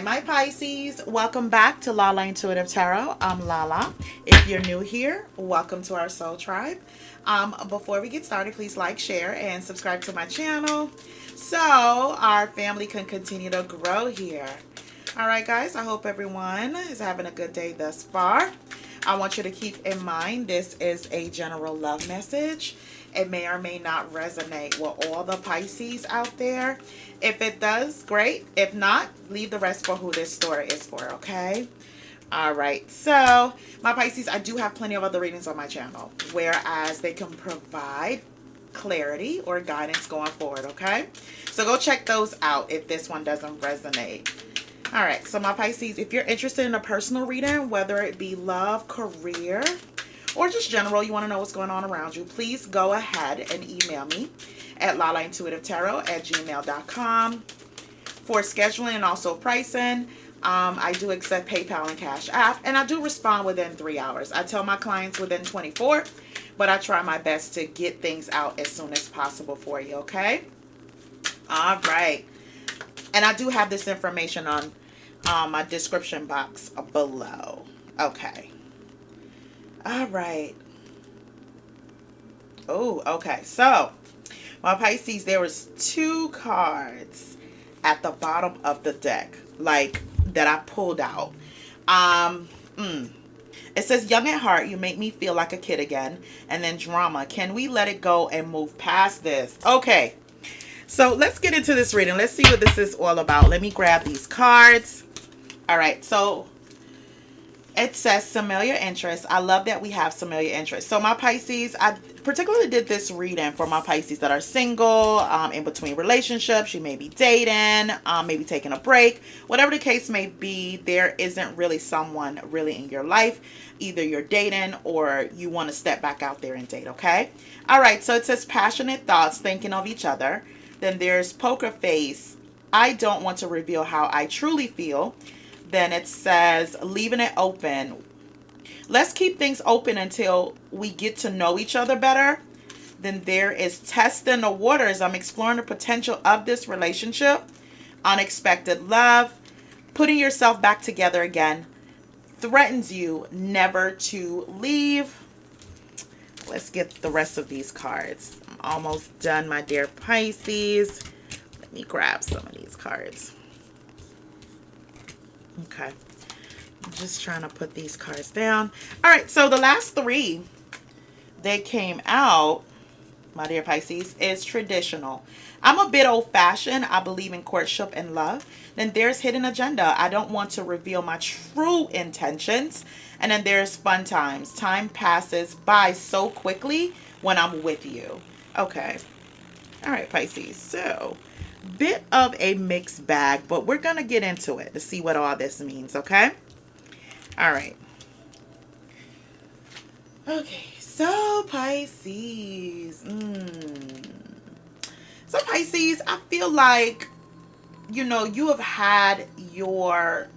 My Pisces, welcome back to Lala Intuitive Tarot. I'm Lala. If you're new here, welcome to our soul tribe. Before we get started, please like, share, and subscribe to my channel so our family can continue to grow here. All right, guys, I hope everyone is having a good day thus far. I want you to keep in mind this is a general love message. It may or may not resonate with all the Pisces out there. If it does, great. If not, leave the rest for who this story is for, okay? All right. So, my Pisces, I do have plenty of other readings on my channel, whereas they can provide clarity or guidance going forward, okay? So, go check those out if this one doesn't resonate. All right. So, my Pisces, if you're interested in a personal reading, whether it be love, career, or just general, you want to know what's going on around you, please go ahead and email me at lalaintuitivetarot@gmail.com for scheduling and also pricing. I do accept PayPal and Cash App, and I do respond within 3 hours. I tell my clients within 24, but I try my best to get things out as soon as possible for you, okay? All right. And I do have this information on my description box below. Okay. All right. Oh, okay. So, my Pisces, there was 2 cards at the bottom of the deck, like, that I pulled out. It says, young at heart, you make me feel like a kid again. And then drama. Can we let it go and move past this? Okay. So, let's get into this reading. Let's see what this is all about. Let me grab these cards. All right. So, it says familiar interest. I love that we have familiar interest. So my Pisces, I particularly did this reading for my Pisces that are single, in between relationships. You may be dating, maybe taking a break. Whatever the case may be, there isn't really someone really in your life. Either you're dating or you want to step back out there and date, okay? All right, so it says passionate thoughts, thinking of each other. Then there's poker face. I don't want to reveal how I truly feel. Then it says leaving it open. Let's keep things open until we get to know each other better. Then there is testing the waters. I'm exploring the potential of this relationship. Unexpected love. Putting yourself back together again. Threatens you never to leave. Let's get the rest of these cards. I'm almost done, my dear Pisces. Let me grab some of these cards. Okay, I'm just trying to put these cards down. All right, so the last 3 that came out, my dear Pisces, is traditional. I'm a bit old-fashioned. I believe in courtship and love. Then there's hidden agenda. I don't want to reveal my true intentions. And then there's fun times. Time passes by so quickly when I'm with you. Okay. All right, Pisces. So, bit of a mixed bag, but we're going to get into it to see what all this means, okay? All right. Okay, so Pisces. So Pisces, I feel like, you have had your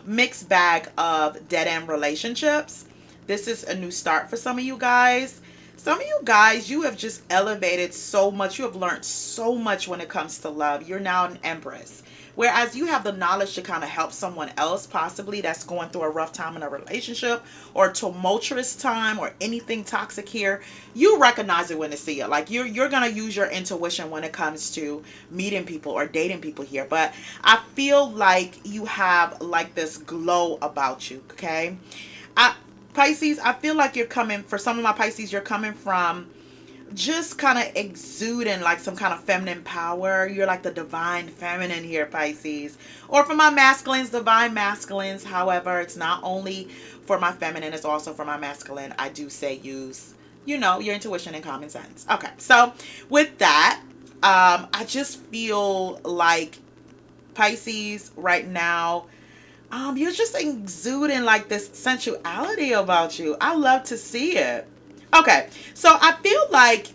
mixed bag of dead-end relationships. This is a new start for some of you guys. Some of you guys, you have just elevated so much. You have learned so much when it comes to love. You're now an empress. Whereas you have the knowledge to kind of help someone else possibly that's going through a rough time in a relationship or a tumultuous time or anything toxic here. You recognize it when you see it. Like you're going to use your intuition when it comes to meeting people or dating people here. But I feel like you have like this glow about you, okay? Pisces, I feel like you're coming, for some of my Pisces, you're coming from just kind of exuding like some kind of feminine power. You're like the divine feminine here, Pisces. Or for my masculines, divine masculines. However, it's not only for my feminine, it's also for my masculine. I do say use, your intuition and common sense. Okay, so with that, I just feel like Pisces right now, you're just exuding like this sensuality about you. I love to see it. Okay, so I feel like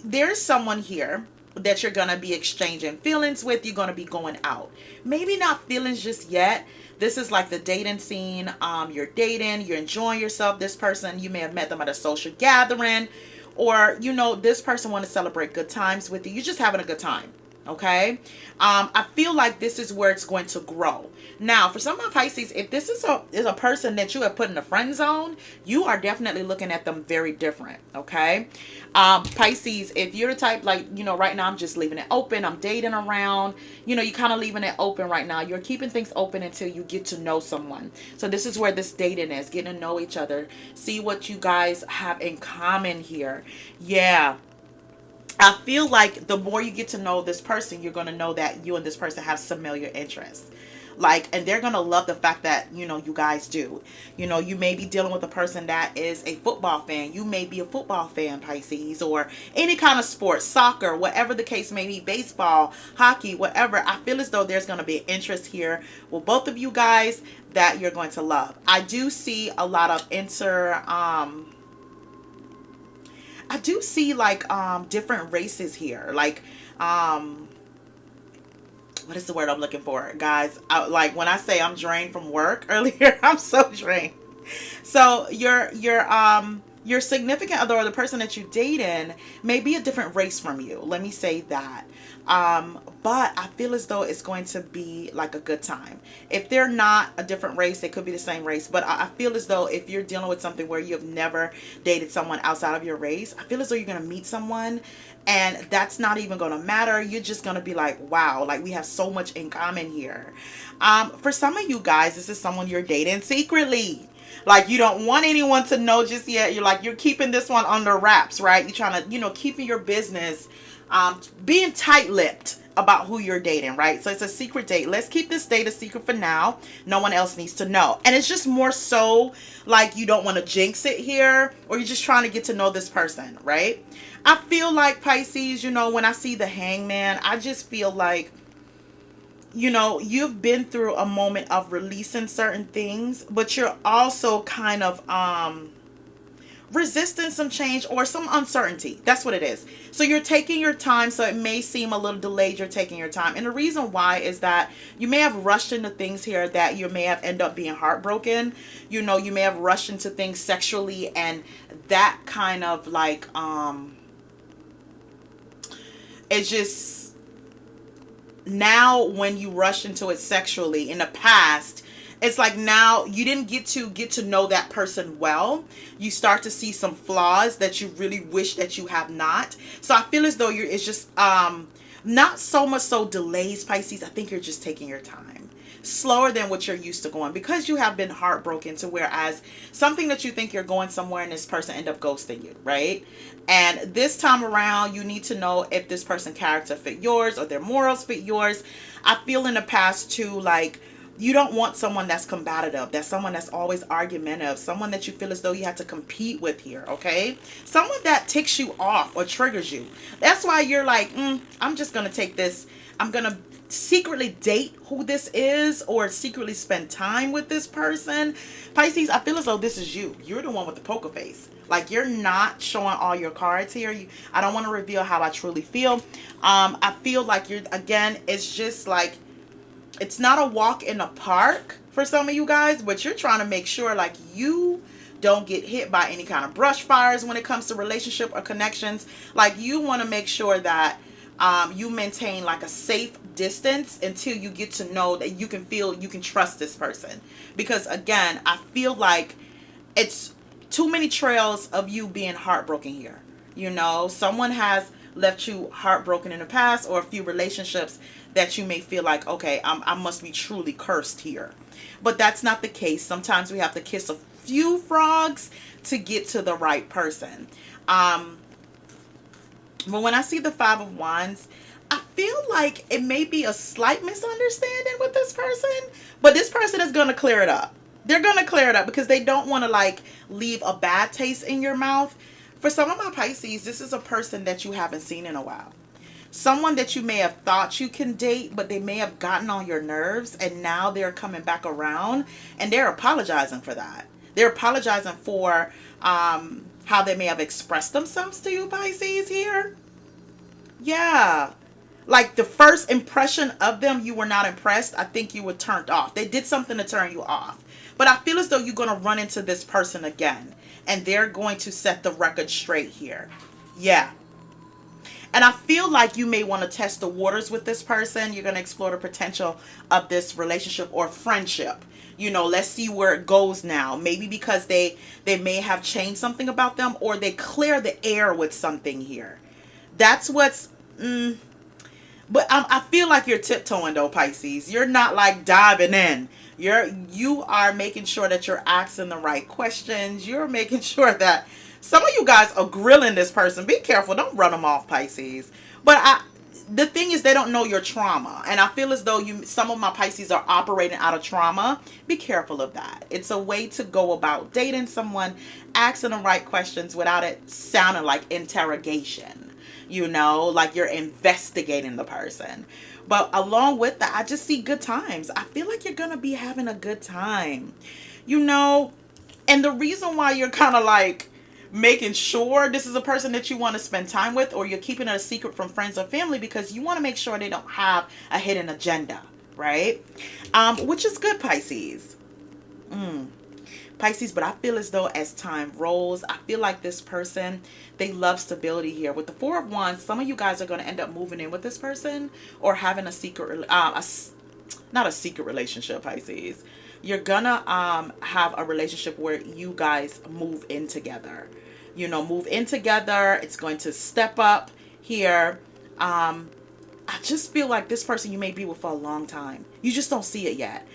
there's someone here that you're going to be exchanging feelings with. You're going to be going out. Maybe not feelings just yet. This is like the dating scene. You're dating, you're enjoying yourself. This person, you may have met them at a social gathering, or, this person want to celebrate good times with you. You're just having a good time. Okay. I feel like this is where it's going to grow. Now, for some of my Pisces, if this is a person that you have put in the friend zone, you are definitely looking at them very different. Okay. Pisces, if you're the type, like, right now I'm just leaving it open. I'm dating around, you kind of leaving it open right now. You're keeping things open until you get to know someone. So this is where this dating is, getting to know each other, see what you guys have in common here. Yeah. I feel like the more you get to know this person, you're going to know that you and this person have familiar interests. Like, and they're going to love the fact that, you guys do. You may be dealing with a person that is a football fan. You may be a football fan, Pisces, or any kind of sport, soccer, whatever the case may be, baseball, hockey, whatever. I feel as though there's going to be an interest here with both of you guys that you're going to love. I do see a lot of I do see like different races here. Like what is the word I'm looking for, guys? Like when I say I'm drained from work earlier, I'm so drained. So your significant other, or the person that you dating, may be a different race from you. Let me say that. But I feel as though it's going to be like a good time. If they're not a different race, they could be the same race. But I feel as though if you're dealing with something where you've never dated someone outside of your race, I feel as though you're going to meet someone and that's not even going to matter. You're just going to be like, wow, like we have so much in common here. For some of you guys, this is someone you're dating secretly. Like you don't want anyone to know just yet. You're keeping this one under wraps, right? You're trying to, keeping your business, being tight-lipped about who you're dating, right? So it's a secret date. Let's keep this date a secret for now. No one else needs to know. And it's just more so like you don't want to jinx it here, or you're just trying to get to know this person, right? I feel like Pisces, when I see the Hangman, I just feel like, you've been through a moment of releasing certain things, but you're also kind of resisting some change or some uncertainty. That's what it is. So you're taking your time. So it may seem a little delayed. You're taking your time. And the reason why is that you may have rushed into things here that you may have ended up being heartbroken. You may have rushed into things sexually, and that kind of like, it's just, now when you rush into it sexually in the past, it's like now you didn't get to know that person well. You start to see some flaws that you really wish that you have not. So I feel as though it's just not so much so delays, Pisces. I think you're just taking your time, slower than what you're used to going, because you have been heartbroken, to whereas something that you think you're going somewhere and this person end up ghosting you, right? And this time around, you need to know if this person's character fit yours or their morals fit yours. I feel in the past too, like, you don't want someone that's combative, that's someone that's always argumentative, someone that you feel as though you have to compete with here, okay? Someone that ticks you off or triggers you. That's why you're like, I'm just going to take this. I'm going to secretly date who this is, or secretly spend time with this person. Pisces, I feel as though this is you. You're the one with the poker face. Like, you're not showing all your cards here. I don't want to reveal how I truly feel. I feel like it's just like, it's not a walk in the park for some of you guys, but you're trying to make sure like you don't get hit by any kind of brush fires when it comes to relationship or connections. Like, you want to make sure that you maintain like a safe distance until you get to know that you can trust this person. Because again, I feel like it's too many trails of you being heartbroken here. Someone has left you heartbroken in the past, or a few relationships that you may feel like, okay, I must be truly cursed here. But that's not the case. Sometimes we have to kiss a few frogs to get to the right person. But when I see the Five of Wands, I feel like it may be a slight misunderstanding with this person, but this person is going to clear it up. They're going to clear it up because they don't want to like leave a bad taste in your mouth. For some of my Pisces, this is a person that you haven't seen in a while. Someone that you may have thought you can date, but they may have gotten on your nerves, and now they're coming back around, and they're apologizing for that. They're apologizing for how they may have expressed themselves to you, Pisces, here. Yeah. Like, the first impression of them, you were not impressed. I think you were turned off. They did something to turn you off. But I feel as though you're going to run into this person again, and they're going to set the record straight here. Yeah. And I feel like you may want to test the waters with this person. You're going to explore the potential of this relationship or friendship. Let's see where it goes now. Maybe because they may have changed something about them, or they clear the air with something here. That's what's but I feel like you're tiptoeing though, Pisces. You're not like diving in. You are making sure that you're asking the right questions. You're making sure that some of you guys are grilling this person. Be careful. Don't run them off, Pisces. But the thing is, they don't know your trauma, and I feel as though some of my Pisces are operating out of trauma. Be careful of that. It's a way to go about dating someone, asking the right questions without it sounding like interrogation. Like you're investigating the person. But along with that, I just see good times. I feel like you're gonna be having a good time. And the reason why you're kind of like making sure this is a person that you want to spend time with, or you're keeping it a secret from friends or family, because you want to make sure they don't have a hidden agenda, right? Which is good, Pisces. Pisces, but I feel as though as time rolls, I feel like this person, they love stability here. With the Four of Wands, some of you guys are going to end up moving in with this person, or having a secret, not a secret relationship, Pisces. You're gonna have a relationship where you guys move in together. Move in together. It's going to step up here. I just feel like this person you may be with for a long time. You just don't see it yet.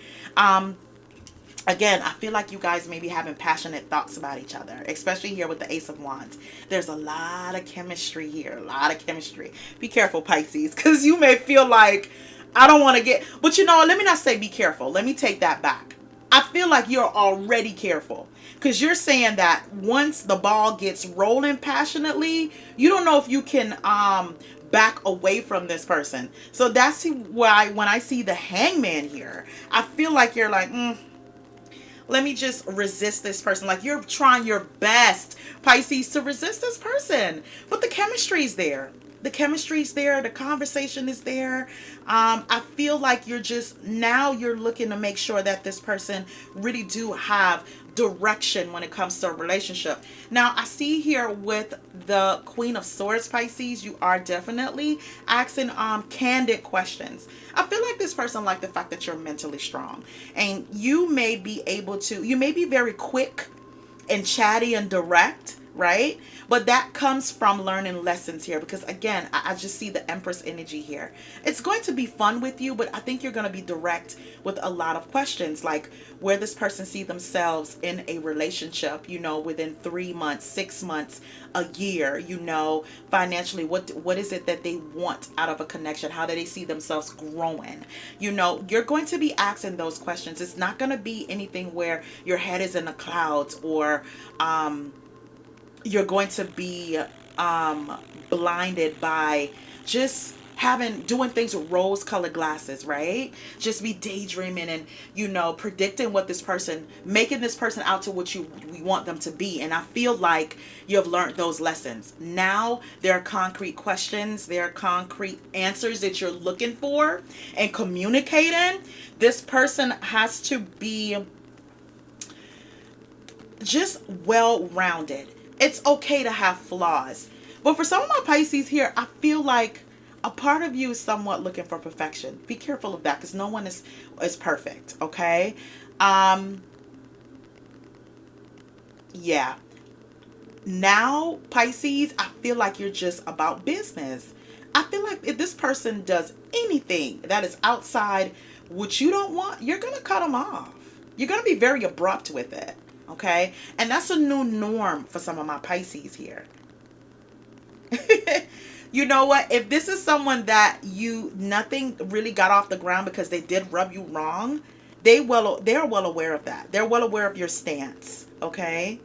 Again, I feel like you guys may be having passionate thoughts about each other, especially here with the Ace of Wands. There's a lot of chemistry here, a lot of chemistry. Be careful, Pisces, because you may feel like, I don't want to get, but let me not say be careful. Let me take that back. I feel like you're already careful, because you're saying that once the ball gets rolling passionately, you don't know if you can back away from this person. So that's why when I see the Hangman here, I feel like you're like, let me just resist this person. Like you're trying your best, Pisces, to resist this person. But the chemistry's there. The chemistry's there. The conversation is there. I feel like you're looking to make sure that this person really do have direction when it comes to a relationship. Now, I see here with the Queen of Swords, Pisces, you are definitely asking candid questions. I feel like this person like the fact that you're mentally strong, and you may be very quick and chatty and direct, right? But that comes from learning lessons here, because again, I just see the Empress energy here. It's going to be fun with you, but I think you're going to be direct with a lot of questions, like where this person see themselves in a relationship, within 3 months, 6 months, a year, financially, what is it that they want out of a connection? How do they see themselves growing? You're going to be asking those questions. It's not going to be anything where your head is in the clouds, or you're going to be blinded by just doing things with rose-colored glasses, right? Just be daydreaming and, predicting what this person, making this person out to what we want them to be. And I feel like you have learned those lessons. Now there are concrete questions, there are concrete answers that you're looking for and communicating. This person has to be just well-rounded. It's okay to have flaws. But for some of my Pisces here, I feel like a part of you is somewhat looking for perfection. Be careful of that, because no one is perfect, okay? Yeah. Now, Pisces, I feel like you're just about business. I feel like if this person does anything that is outside what you don't want, you're going to cut them off. You're going to be very abrupt with it. Okay, and that's a new norm for some of my Pisces here. You know what? If this is someone that nothing really got off the ground because they did rub you wrong, they're well aware of that. They're well aware of your stance. Okay,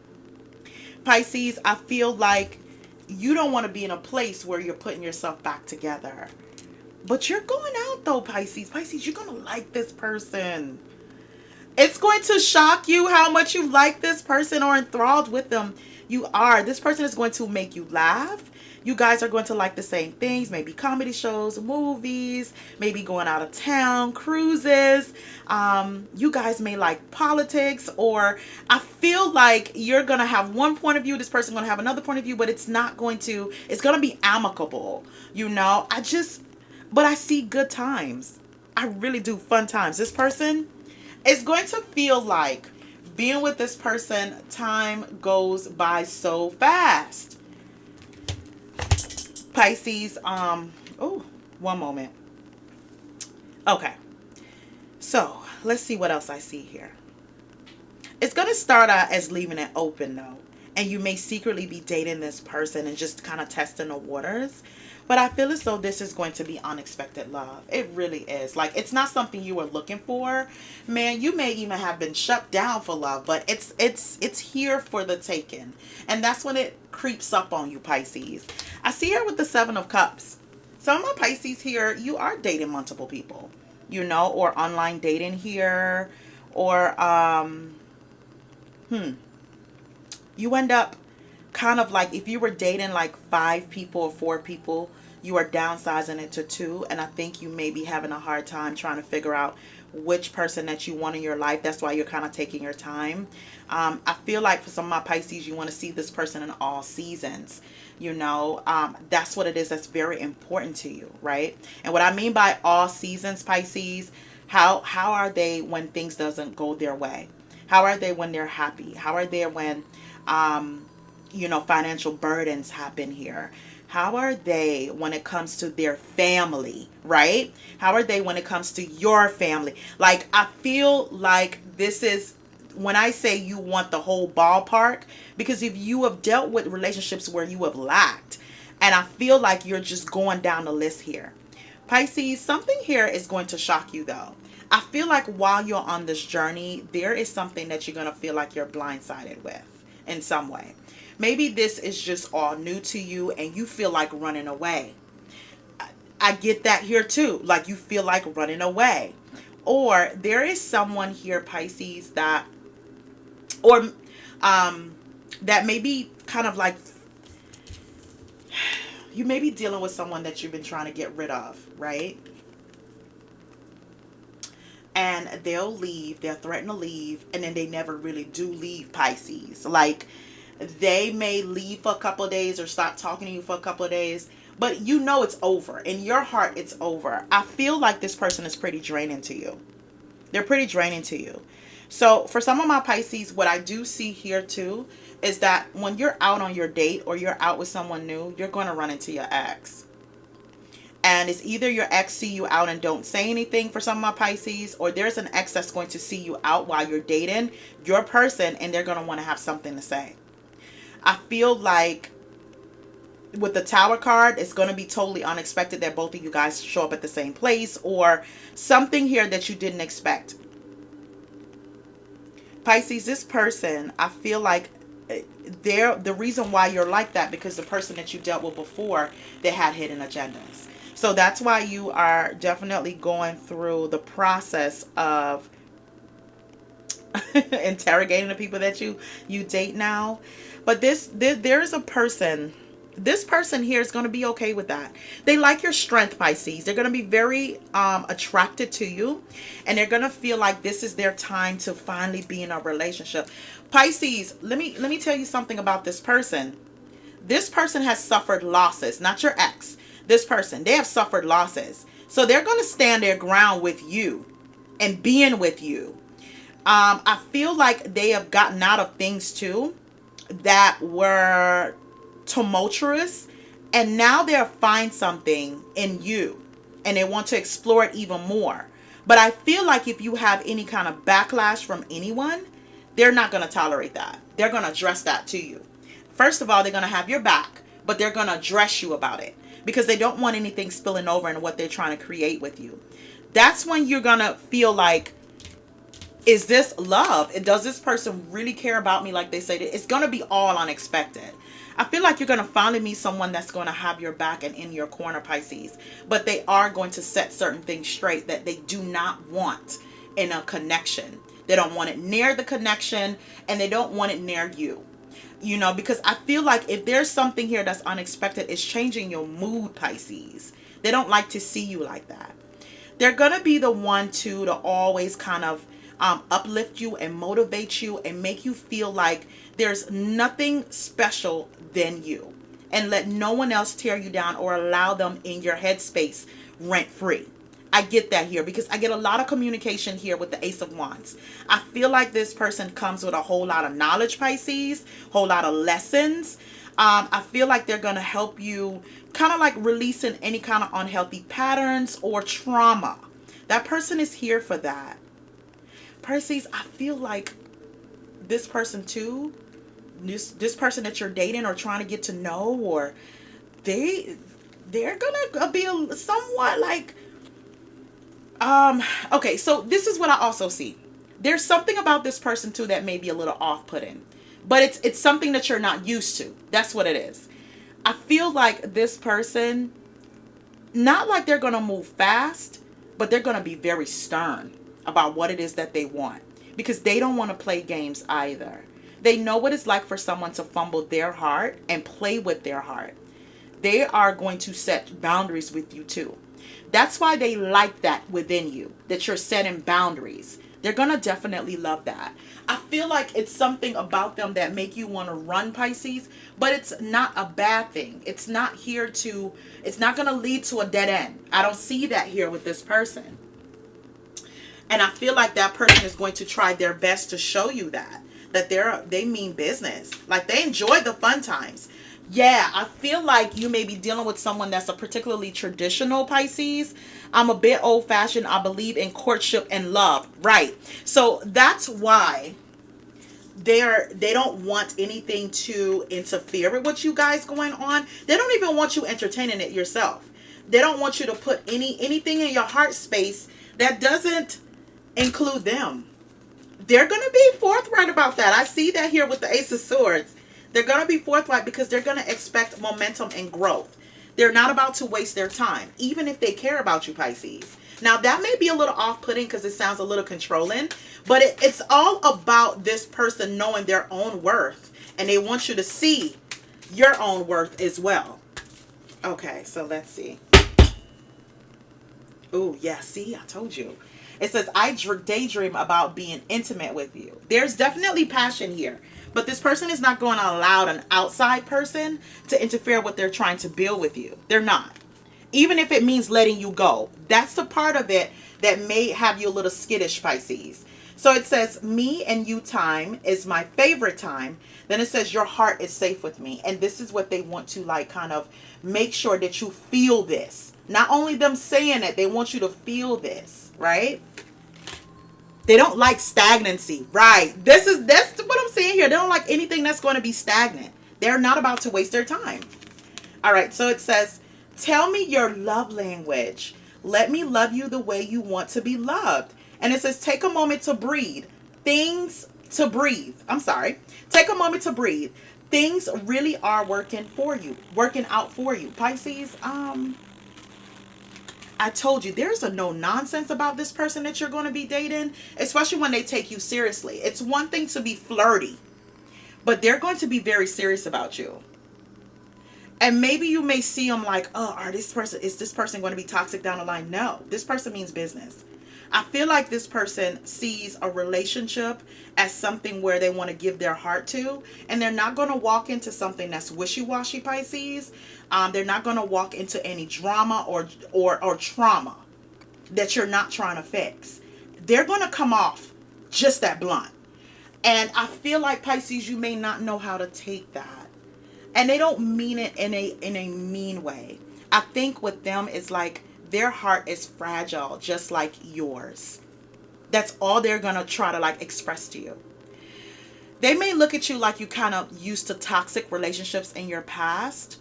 Pisces, I feel like you don't want to be in a place where you're putting yourself back together. But you're going out though, Pisces. Pisces, you're gonna like this person. It's going to shock you how much you like this person or enthralled with them. You are. This person is going to make you laugh. You guys are going to like the same things, maybe comedy shows, movies, maybe going out of town, cruises. You guys may like politics, or I feel like you're going to have one point of view, this person going to have another point of view, but it's going to be amicable. But I see good times. I really do, fun times. This person is going to feel like being with this person, time goes by so fast. Pisces, oh, one moment. Okay. So, let's see what else I see here. It's going to start out as leaving it open though. And you may secretly be dating this person and just kind of testing the waters. But I feel as though this is going to be unexpected love. It really is. Like, it's not something you were looking for. Man, you may even have been shut down for love, but it's here for the taking. And that's when it creeps up on you, Pisces. I see here with the Seven of Cups. Some of my Pisces here, you are dating multiple people, or online dating here, or you end up kind of like, if you were dating like 5 people or 4 people, you are downsizing it to 2. And I think you may be having a hard time trying to figure out which person that you want in your life. That's why you're kind of taking your time. I feel like for some of my Pisces, you want to see this person in all seasons. That's what it is. That's very important to you, right? And what I mean by all seasons, Pisces, how are they when things doesn't go their way? How are they when they're happy? How are they when financial burdens happen here? How are they when it comes to their family, right? How are they when it comes to your family? Like, I feel like this is when I say you want the whole ballpark, because if you have dealt with relationships where you have lacked, and I feel like you're just going down the list here. Pisces, something here is going to shock you though. I feel like while you're on this journey, there is something that you're going to feel like you're blindsided with in some way. Maybe this is just all new to you and you feel like running away. I get that here too. Like, you feel like running away. Or there is someone here, Pisces, that may be kind of like, you may be dealing with someone that you've been trying to get rid of, right? And they'll leave, they'll threaten to leave, and then they never really do leave, Pisces. Like, they may leave for a couple of days or stop talking to you for a couple of days, but it's over. In your heart, it's over. I feel like this person is pretty draining to you. They're pretty draining to you. So for some of my Pisces, what I do see here too is that when you're out on your date or you're out with someone new, you're going to run into your ex. And it's either your ex see you out and don't say anything for some of my Pisces, or there's an ex that's going to see you out while you're dating your person and they're going to want to have something to say. I feel like with the Tower card, it's going to be totally unexpected that both of you guys show up at the same place, or something here that you didn't expect. Pisces, this person, I feel like the reason why you're like that, because the person that you dealt with before, they had hidden agendas. So that's why you are definitely going through the process of interrogating the people that you date now. But there's a person. This person here is going to be okay with that. They like your strength, Pisces. They're going to be very attracted to you, and they're going to feel like this is their time to finally be in a relationship. Pisces, let me tell you something about this person. This person has suffered losses, not your ex. This person, they have suffered losses. So they're going to stand their ground with you and being with you. I feel like they have gotten out of things too that were tumultuous, and now they'll find something in you and they want to explore it even more. But I feel like if you have any kind of backlash from anyone, they're not going to tolerate that. They're going to address that to you. First of all, they're going to have your back, but they're going to address you about it because they don't want anything spilling over into what they're trying to create with you. That's when you're going to feel like, is this love? Does this person really care about me like they say? It's going to be all unexpected. I feel like you're going to finally meet someone that's going to have your back and in your corner, Pisces. But they are going to set certain things straight that they do not want in a connection. They don't want it near the connection, and they don't want it near you. You know, because I feel like if there's something here that's unexpected, it's changing your mood, Pisces. They don't like to see you like that. They're going to be the one to always kind of uplift you and motivate you and make you feel like there's nothing special than you. And let no one else tear you down or allow them in your headspace rent free. I get that here because I get a lot of communication here with the Ace of Wands. I feel like this person comes with a whole lot of knowledge, Pisces, whole lot of lessons. I feel like they're going to help you kind of like releasing any kind of unhealthy patterns or trauma. That person is here for that. Pisces, I feel like this person too, this person that you're dating or trying to get to know, or they're gonna be somewhat like okay, so this is what I also see. There's something about this person too that may be a little off-putting, but it's something that you're not used to. That's what it is. I feel like this person, not like they're gonna move fast, but they're gonna be very stern about what it is that they want, because they don't want to play games either. They know what it's like for someone to fumble their heart and play with their heart. They are going to set boundaries with you too. That's why they like that within you, that you're setting boundaries. They're going to definitely love that. I feel like it's something about them that make you want to run, Pisces, but it's not a bad thing. It's not going to lead to a dead end. I don't see that here with this person. And I feel like that person is going to try their best to show you that they mean business. Like they enjoy the fun times. Yeah, I feel like you may be dealing with someone that's a particularly traditional Pisces. I'm a bit old-fashioned. I believe in courtship and love. Right. So that's why they don't want anything to interfere with what you guys going on. They don't even want you entertaining it yourself. They don't want you to put anything in your heart space that doesn't include them. They're going to be forthright about that. I see that here with the Ace of Swords. They're going to be forthright because they're going to expect momentum and growth. They're not about to waste their time, even if they care about you, Pisces. Now, that may be a little off-putting because it sounds a little controlling, but it's all about this person knowing their own worth, and they want you to see your own worth as well. Okay, so let's see. Oh, yeah, see, I told you. It says, I daydream about being intimate with you. There's definitely passion here. But this person is not going to allow an outside person to interfere with what they're trying to build with you. They're not. Even if it means letting you go. That's the part of it that may have you a little skittish, Pisces. So it says, me and you time is my favorite time. Then it says, your heart is safe with me. And this is what they want to like kind of make sure that you feel this. Not only them saying it, they want you to feel this, right? They don't like stagnancy, right? That's what I'm saying here. They don't like anything that's going to be stagnant. They're not about to waste their time. All right, so it says, tell me your love language. Let me love you the way you want to be loved. And it says, take a moment to breathe. Take a moment to breathe. Things really are working out for you. Pisces, I told you, there's a no nonsense about this person that you're going to be dating, especially when they take you seriously. It's one thing to be flirty, but they're going to be very serious about you. And maybe you may see them like, oh, is this person going to be toxic down the line? No, this person means business. I feel like this person sees a relationship as something where they want to give their heart to, and they're not going to walk into something that's wishy-washy, Pisces. They're not going to walk into any drama or trauma that you're not trying to fix. They're going to come off just that blunt. And I feel like, Pisces, you may not know how to take that. And they don't mean it in a mean way. I think with them, it's like their heart is fragile, just like yours. That's all they're going to try to like express to you. They may look at you like you kind of used to toxic relationships in your past.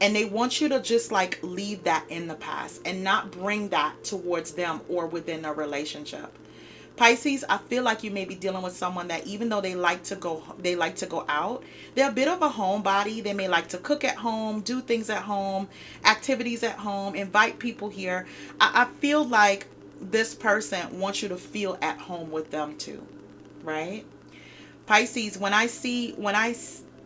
And they want you to just like leave that in the past and not bring that towards them or within a relationship. Pisces, I feel like you may be dealing with someone that even though they like to go out, they're a bit of a homebody. They may like to cook at home, do things at home, activities at home, invite people here. I feel like this person wants you to feel at home with them too. right? Pisces,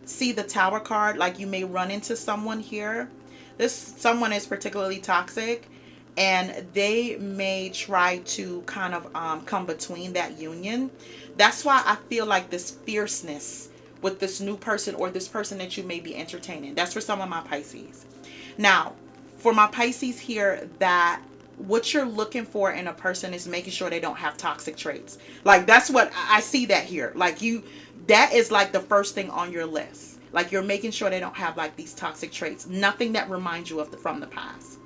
see the Tower card, like you may run into someone here. This someone is particularly toxic, and they may try to kind of come between that union. That's why I feel like this fierceness with this new person or this person that you may be entertaining. That's for some of my Pisces. Now, for my Pisces here, that what you're looking for in a person is making sure they don't have toxic traits. Like that's what I see that here. Like that is like the first thing on your list. Like you're making sure they don't have like these toxic traits. Nothing that reminds you of from the past.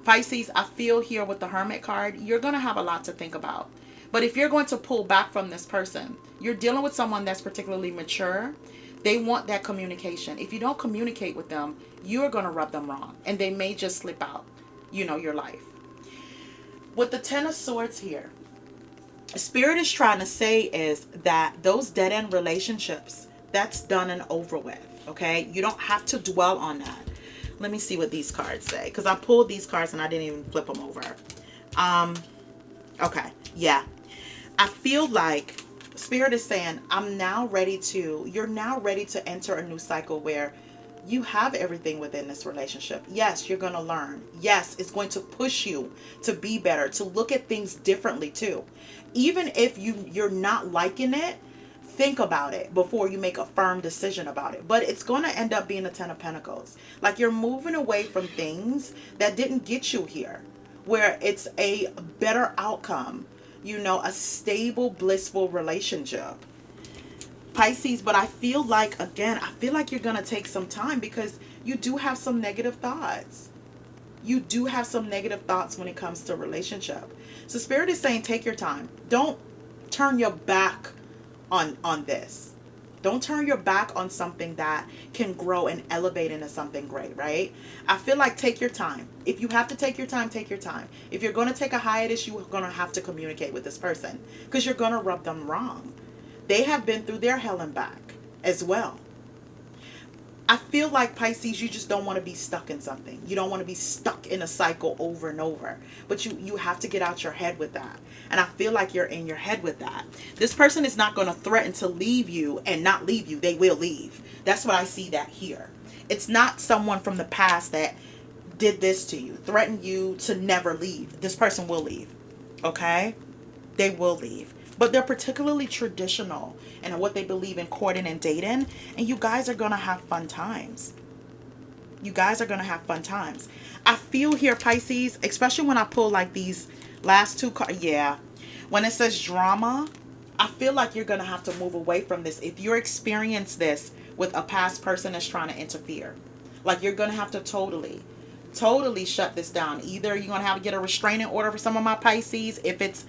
Pisces, I feel here with the Hermit card, you're going to have a lot to think about. But if you're going to pull back from this person, you're dealing with someone that's particularly mature. They want that communication. If you don't communicate with them, you're going to rub them wrong. And they may just slip out, your life. With the Ten of Swords here, Spirit is trying to say is that those dead-end relationships, that's done and over with, okay? You don't have to dwell on that. Let me see what these cards say, because I pulled these cards and I didn't even flip them over. Okay, yeah. I feel like Spirit is saying, you're now ready to enter a new cycle where you have everything within this relationship. Yes, you're going to learn. Yes, it's going to push you to be better, to look at things differently too. Even if you're not liking it, think about it before you make a firm decision about it. But it's going to end up being a Ten of Pentacles. Like you're moving away from things that didn't get you here, where it's a better outcome, a stable, blissful relationship. Pisces, but I feel like you're going to take some time because you do have some negative thoughts. You do have some negative thoughts when it comes to relationship. So Spirit is saying, take your time. Don't turn your back on this. Don't turn your back on something that can grow and elevate into something great, right? I feel like take your time. If you have to take your time, take your time. If you're going to take a hiatus, you're going to have to communicate with this person because you're going to rub them wrong. They have been through their hell and back as well. I feel like Pisces, you just don't want to be stuck in something. You don't want to be stuck in a cycle over and over. But you have to get out your head with that. And I feel like you're in your head with that. This person is not going to threaten to leave you and not leave you. They will leave. That's what I see that here. It's not someone from the past that did this to you, threatened you to never leave. This person will leave. Okay? They will leave. But they're particularly traditional in what they believe in courting and dating. And you guys are going to have fun times. You guys are going to have fun times. I feel here, Pisces, especially when I pull like these last two cards. Yeah. When it says drama, I feel like you're going to have to move away from this. If you're experiencing this with a past person that's trying to interfere, like you're going to have to totally shut this down. Either you're going to have to get a restraining order for some of my Pisces if it's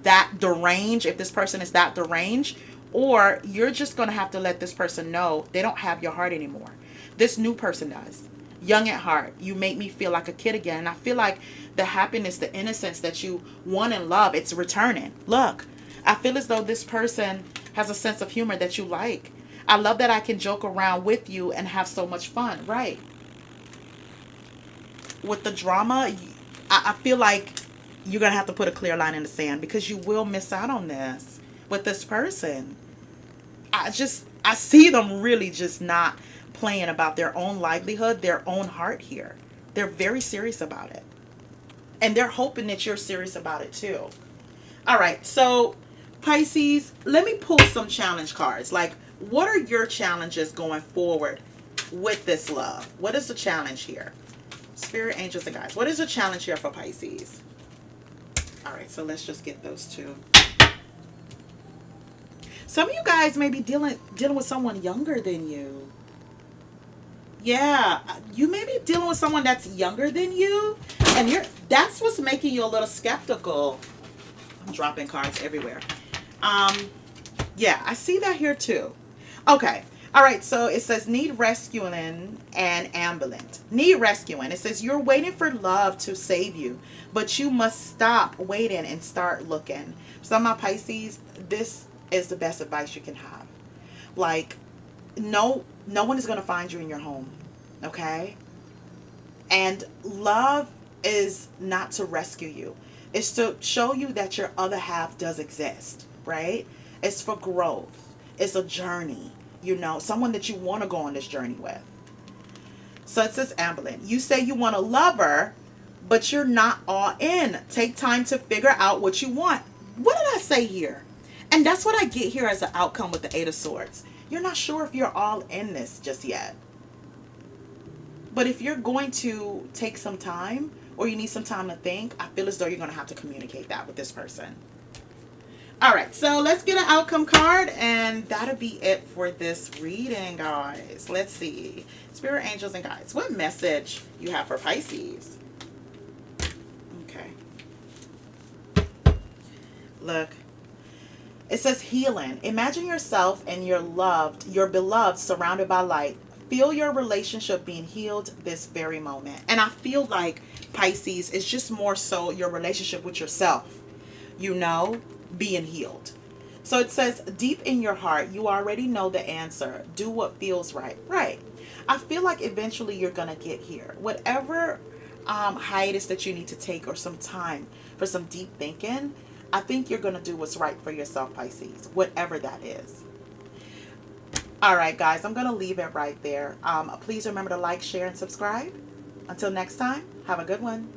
that deranged, if this person is that deranged, or you're just going to have to let this person know they don't have your heart anymore. This new person does. Young at heart, you make me feel like a kid again. And I feel like the happiness, the innocence that you want and love, it's returning. Look, I feel as though this person has a sense of humor that you like. I love that I can joke around with you and have so much fun, right? With the drama, I feel like you're going to have to put a clear line in the sand because you will miss out on this with this person. I see them really just not playing about their own livelihood, their own heart here. They're very serious about it. And they're hoping that you're serious about it too. All right, so Pisces, let me pull some challenge cards. Like, what are your challenges going forward with this love? What is the challenge here? Spirit, angels, and guides. What is the challenge here for Pisces? All right, so let's just get those two. Some of you guys may be dealing with someone younger than you. Yeah, you may be dealing with someone that's younger than you, and that's what's making you a little skeptical. I'm dropping cards everywhere. Yeah, I see that here too. Okay. All right, so it says need rescuing and ambivalent. Need rescuing. It says you're waiting for love to save you, but you must stop waiting and start looking. Some of my Pisces, this is the best advice you can have. Like, no one is going to find you in your home, okay? And love is not to rescue you. It's to show you that your other half does exist, right? It's for growth. It's a journey, you know, someone that you want to go on this journey with. So it says, Amberlynn, you say you want a lover, but you're not all in. Take time to figure out what you want. What did I say here? And that's what I get here as an outcome with the Eight of Swords. You're not sure if you're all in this just yet. But if you're going to take some time, or you need some time to think, I feel as though you're going to have to communicate that with this person. All right, so let's get an outcome card, and that'll be it for this reading, guys. Let's see. Spirit, angels, and guides. What message you have for Pisces? Okay. Look. It says healing. Imagine yourself and your beloved surrounded by light. Feel your relationship being healed this very moment. And I feel like, Pisces, it's just more so your relationship with yourself, you know, being healed. So it says, deep in your heart, you already know the answer. Do what feels right. Right. I feel like eventually you're going to get here. Whatever hiatus that you need to take, or some time for some deep thinking, I think you're going to do what's right for yourself, Pisces, whatever that is. All right, guys, I'm going to leave it right there. Please remember to like, share, and subscribe. Until next time, have a good one.